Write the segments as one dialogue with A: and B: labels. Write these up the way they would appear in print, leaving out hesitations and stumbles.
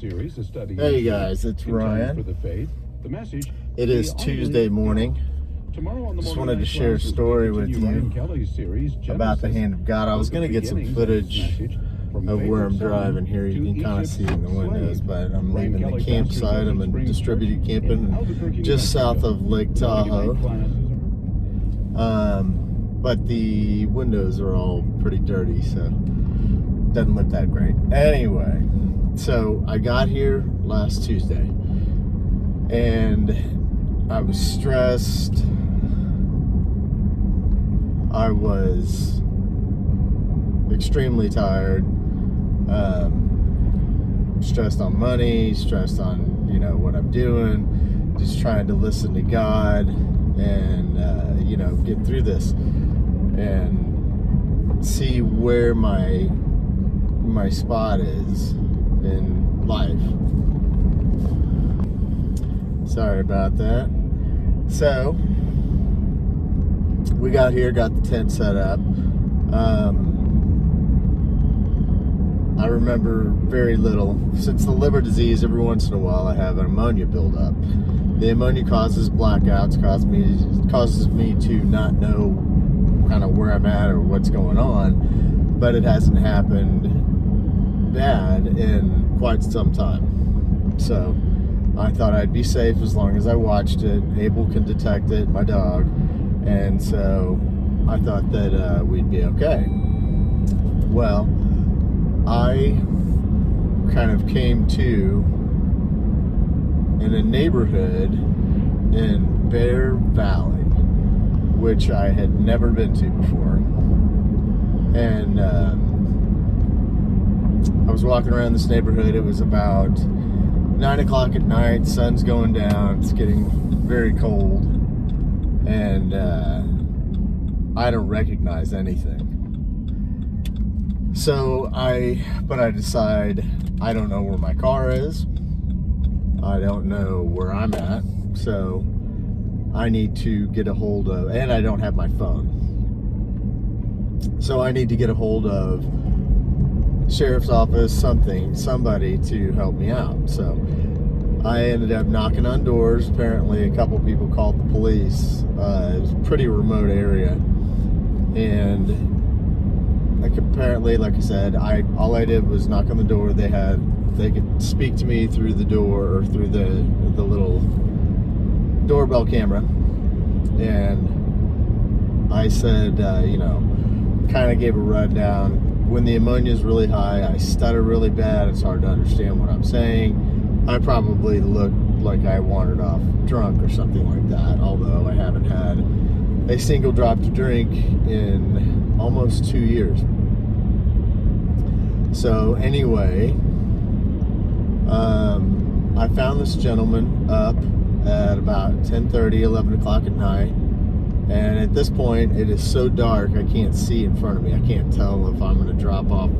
A: Hey guys, it's Ryan. It is Tuesday morning. Just wanted to share a story with you about the hand of God. I was going to get some footage of where I'm driving here. You can kind of see it in the windows, but I'm leaving the campsite. I'm in distributed camping just south of Lake Tahoe. But the windows are all pretty dirty, so doesn't look that great. Anyway, so I got here last Tuesday and I was stressed. I was extremely tired, stressed on money, stressed on, what I'm doing, just trying to listen to God and, get through this and see where my spot is in life. Sorry about that. So we got here, got the tent set up. I remember very little. Since the liver disease, every once in a while I have an ammonia buildup. The ammonia causes blackouts, causes me to not know kind of where I'm at or what's going on, but it hasn't happened bad in quite some time. So I thought I'd be safe as long as I watched it. Abel can detect it, my dog, and so I thought that we'd be okay. Well, I kind of came to in a neighborhood in Bear Valley, which I had never been to before. And I was walking around this neighborhood. It was about 9 o'clock at night, sun's going down, it's getting very cold, and I don't recognize anything. So I decide I don't know where my car is. I don't know where I'm at. So I need to get a hold of, and I don't have my phone. So I need to get a hold of Sheriff's office, somebody to help me out. So I ended up knocking on doors. Apparently a couple people called the police. It was a pretty remote area. And apparently, like I said, all I did was knock on the door. They could speak to me through the door or through the little doorbell camera. And I said, kind of gave a rundown. When the ammonia is really high, I stutter really bad. It's hard to understand what I'm saying. I probably look like I wandered off drunk or something like that, although I haven't had a single drop to drink in almost 2 years. So anyway, I found this gentleman up at about 10:30, 11 o'clock at night. And at this point, it is so dark, I can't see in front of me. I can't tell if I'm going to drop off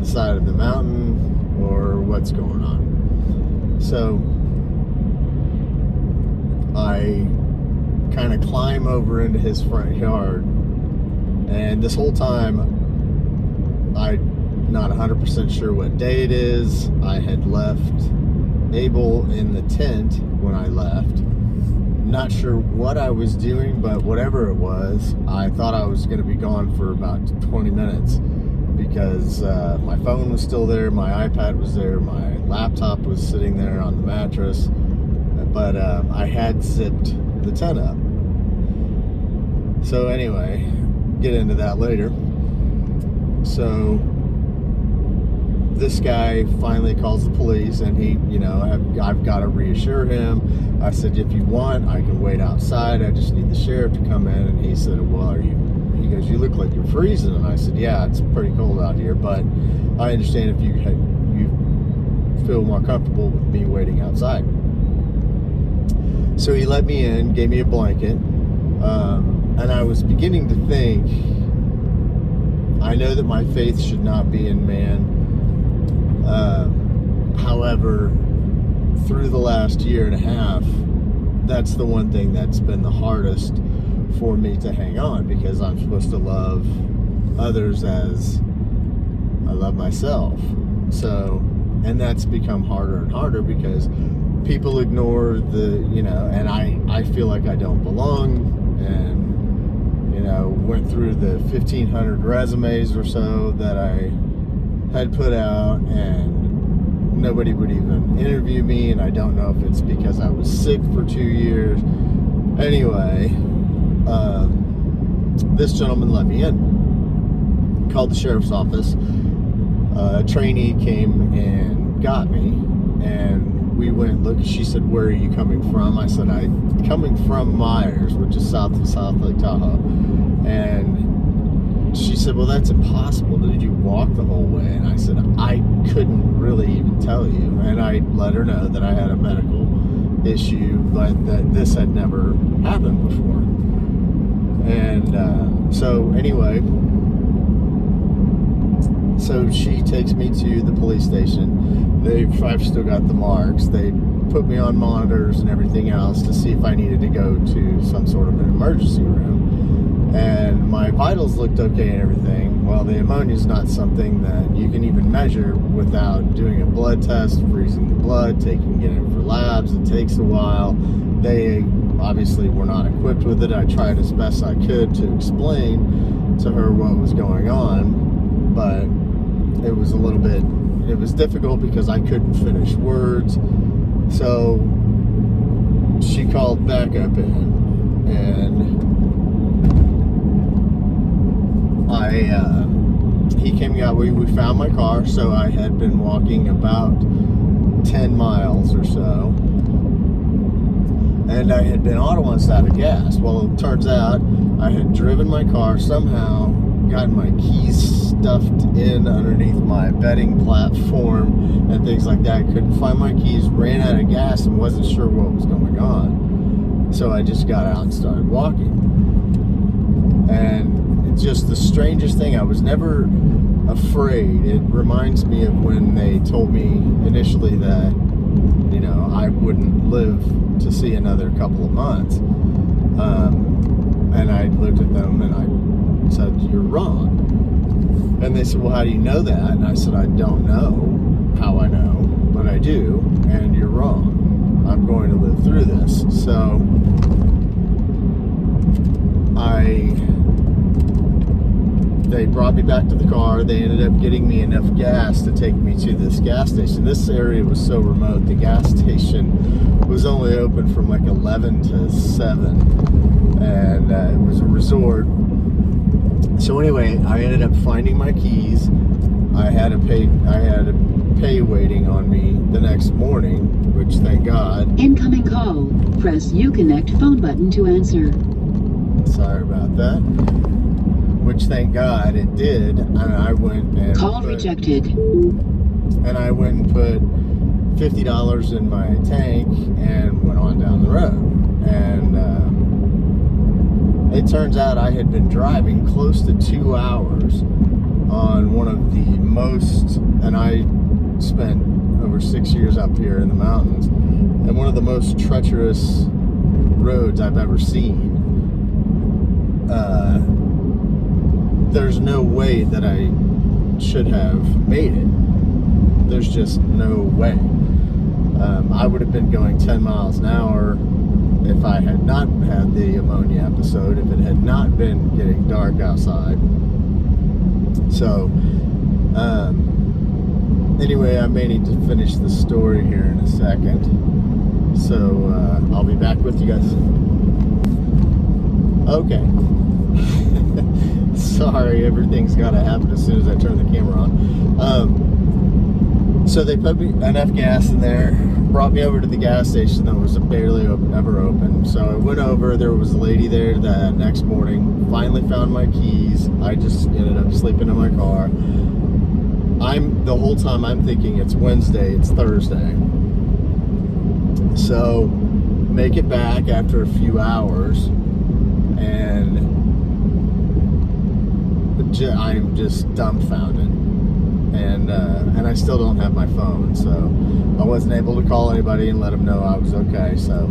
A: the side of the mountain or what's going on. So I kind of climb over into his front yard. And this whole time, I'm not 100% sure what day it is. I had left Abel in the tent when I left. Not sure what I was doing, but whatever it was, I thought I was going to be gone for about 20 minutes because my phone was still there, my iPad was there, my laptop was sitting there on the mattress, but I had zipped the tent up. So anyway, get into that later. So this guy finally calls the police, and he, I've got to reassure him. I said, if you want, I can wait outside. I just need the sheriff to come in. And he said, well, he goes, you look like you're freezing. And I said, yeah, it's pretty cold out here, but I understand if you feel more comfortable with me waiting outside. So he let me in, gave me a blanket, and I was beginning to think, I know that my faith should not be in man. However, through the last year and a half, that's the one thing that's been the hardest for me to hang on, because I'm supposed to love others as I love myself. So And that's become harder and harder because people ignore and I feel like I don't belong, and, went through the 1,500 resumes or so that I had put out, and nobody would even interview me, and I don't know if it's because I was sick for 2 years. Anyway, this gentleman let me in, called the sheriff's office. A trainee came and got me, and we went look. She said, "Where are you coming from?" I said, "I'm coming from Myers, which is south of South Lake Tahoe." And she said, "Well, that's impossible. Did you walk the whole way?" And I said, "I couldn't really even tell you." And I let her know that I had a medical issue, but that this had never happened before. And so anyway, so she takes me to the police station. I've still got the marks. They put me on monitors and everything else to see if I needed to go to some sort of an emergency room. And my vitals looked okay and everything. Well, the ammonia is not something that you can even measure without doing a blood test, freezing the blood, taking it in for labs. It takes a while. They obviously were not equipped with it. I tried as best I could to explain to her what was going on, but it was difficult because I couldn't finish words. So she called backup in, and he came and got me. We found my car. So I had been walking about 10 miles or so, and I had been almost out of gas. Well, it turns out I had driven my car, somehow gotten my keys stuffed in underneath my bedding platform and things like that. I couldn't find my keys, ran out of gas, and wasn't sure what was going on. So I just got out and started walking. And it's just the strangest thing. I was never afraid. It reminds me of when they told me initially that, I wouldn't live to see another couple of months. And I looked at them and I said, "You're wrong." And they said, "Well, how do you know that?" And I said, "I don't know how I know, but I do, and you're wrong. I'm going to live through this." So they brought me back to the car. They ended up getting me enough gas to take me to this gas station. This area was so remote. The gas station was only open from like 11 to 7, and it was a resort. So anyway, I ended up finding my keys. I had a pay waiting on me the next morning, which thank God.
B: Incoming call. Press Uconnect phone button to answer.
A: Sorry about that. Which thank God it did, and I went and
B: call rejected.
A: And I went and put $50 in my tank and went on down the road. And it turns out I had been driving close to 2 hours on one of the most, and I spent over 6 years up here in the mountains, and one of the most treacherous roads I've ever seen. There's no way that I should have made it. There's just no way. I would have been going 10 miles an hour if I had not had the ammonia episode, if it had not been getting dark outside. So, anyway, I may need to finish the story here in a second. So, I'll be back with you guys. Okay. Sorry, everything's got to happen as soon as I turn the camera on. So they put me enough gas in there, brought me over to the gas station that was barely ever open. So I went over. There was a lady there that next morning finally found my keys. I just ended up sleeping in my car. The whole time I'm thinking it's Wednesday, it's Thursday. So make it back after a few hours, and I'm just dumbfounded, and I still don't have my phone, so I wasn't able to call anybody and let them know I was okay. So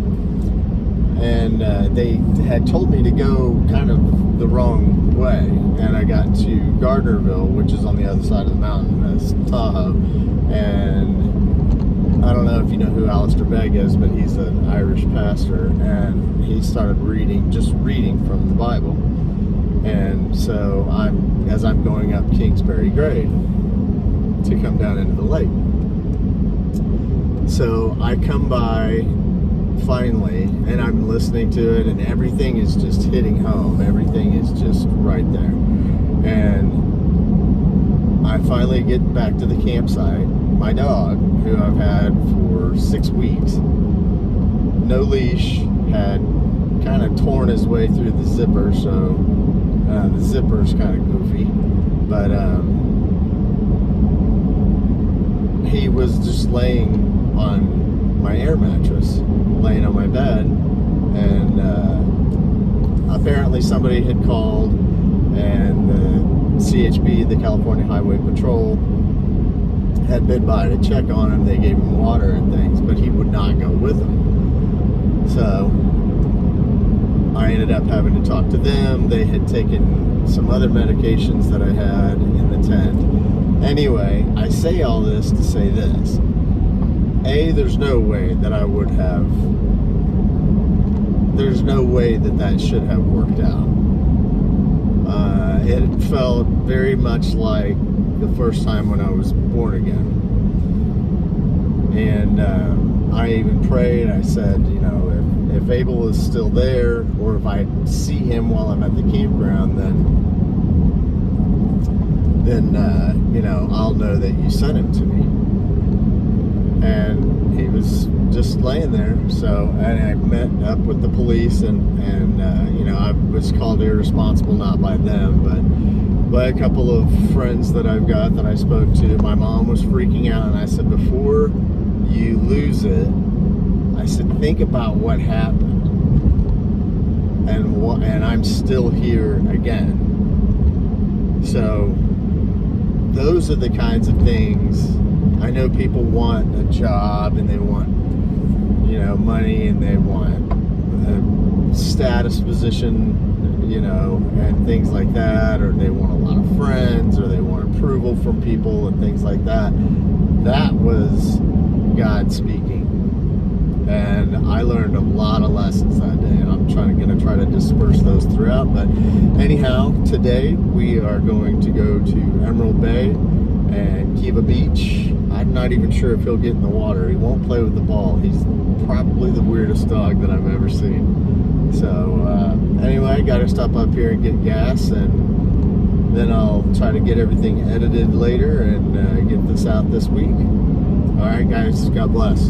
A: and they had told me to go kind of the wrong way, and I got to Gardnerville, which is on the other side of the mountain, as Tahoe, and I don't know if you know who Alistair Begg is, but he's an Irish pastor, and he started reading from the Bible. And so as I'm going up Kingsbury Grade to come down into the lake. So I come by finally, and I'm listening to it, and everything is just hitting home. Everything is just right there. And I finally get back to the campsite. My dog, who I've had for 6 weeks, no leash, had kind of torn his way through the zipper, so the zipper's kind of goofy, but he was just laying on my air mattress, laying on my bed, and apparently somebody had called, and the CHP, the California Highway Patrol, had been by to check on him. They gave him water and things, but he would not go with them. So I ended up having to talk to them. They had taken some other medications that I had in the tent. Anyway, I say all this to say this. A, there's no way that that should have worked out. It felt very much like the first time when I was born again. And I even prayed. I said, you know, if Abel is still there, or if I see him while I'm at the campground, then you know, I'll know that you sent him to me. And he was just laying there. So, and I met up with the police, and you know, I was called irresponsible, not by them, but by a couple of friends that I've got that I spoke to. My mom was freaking out, and I said, before you lose it, I said, think about what happened, and I'm still here again. So those are the kinds of things. I know people want a job, and they want, you know, money, and they want a status position, you know, and things like that, or they want a lot of friends, or they want approval from people and things like that. That was God speaking. And I learned a lot of lessons that day, and I'm going to try to disperse those throughout. But anyhow, today we are going to go to Emerald Bay and Kiva Beach. I'm not even sure if he'll get in the water. He won't play with the ball. He's probably the weirdest dog that I've ever seen. So anyway, got to stop up here and get gas, and then I'll try to get everything edited later and get this out this week. All right, guys, God bless.